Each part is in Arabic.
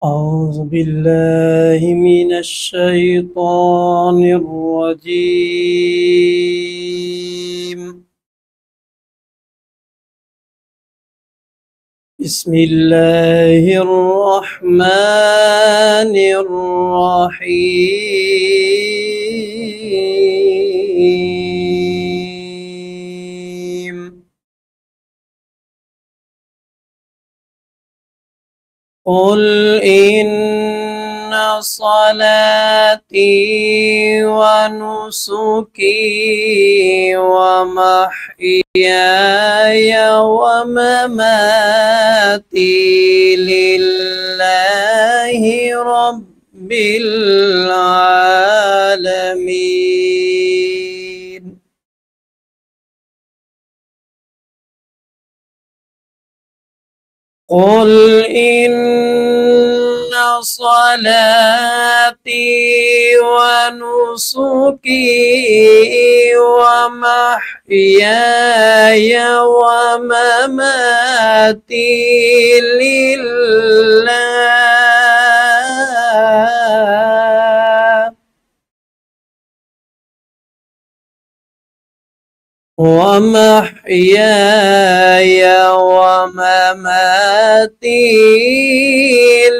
أعوذ بالله من الشيطان الرجيم. بسم الله الرحمن الرحيم. قل إن صلاتي ونسكي ومحياي ومماتي لله رب العالمين. قل إن صلاتي ونسكي ومحياي ومماتي لله ومحياي ومماتي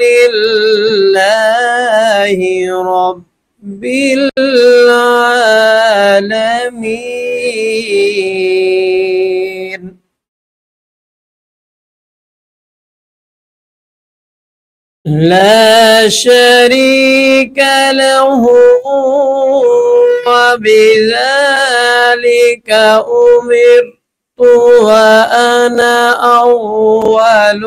لله رب العالمين. لا شريك له وبذلك أمرت وأنا أول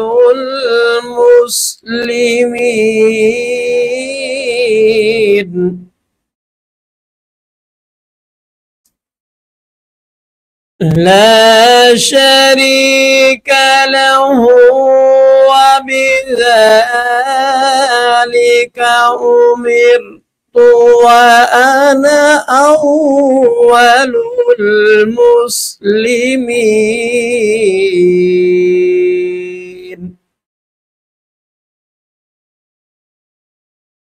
المسلمين. لا شريك له وبذلك أمرت وأنا أول المسلمين.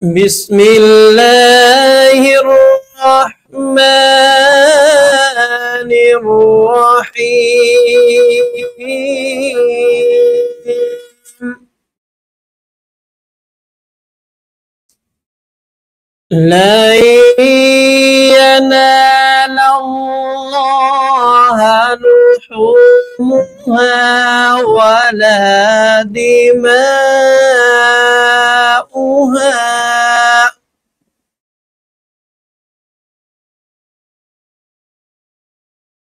بسم الله الرحمن الرحيم. لن ينال الله لحومها ولا دماؤها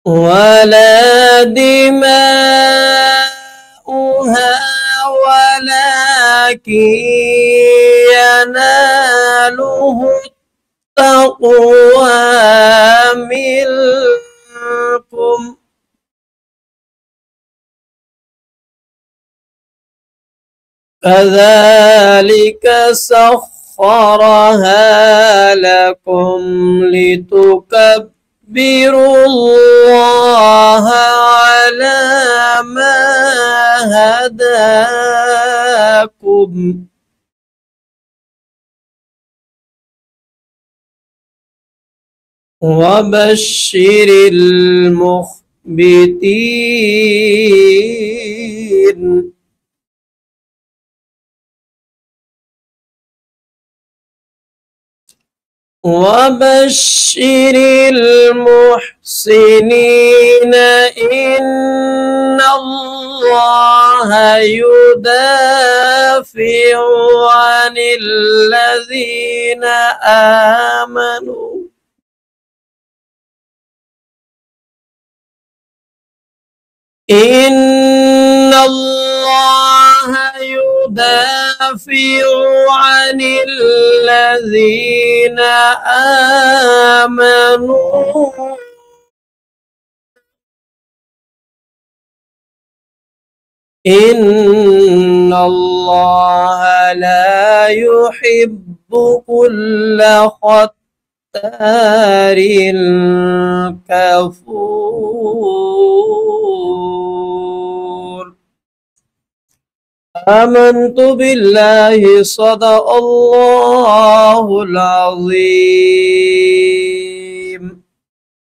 ولكن يناله التقوى منكم. كذلك سخرها لكم لتكبروا الله على ما هداكم وبشر المخبتين. وبشر المحسنين إن الله يدافع عن الذين آمنوا إن الله يدافع عن الذين آمنوا إن الله لا يحب كل ختار كفور. آمنت بالله صدق الله العظيم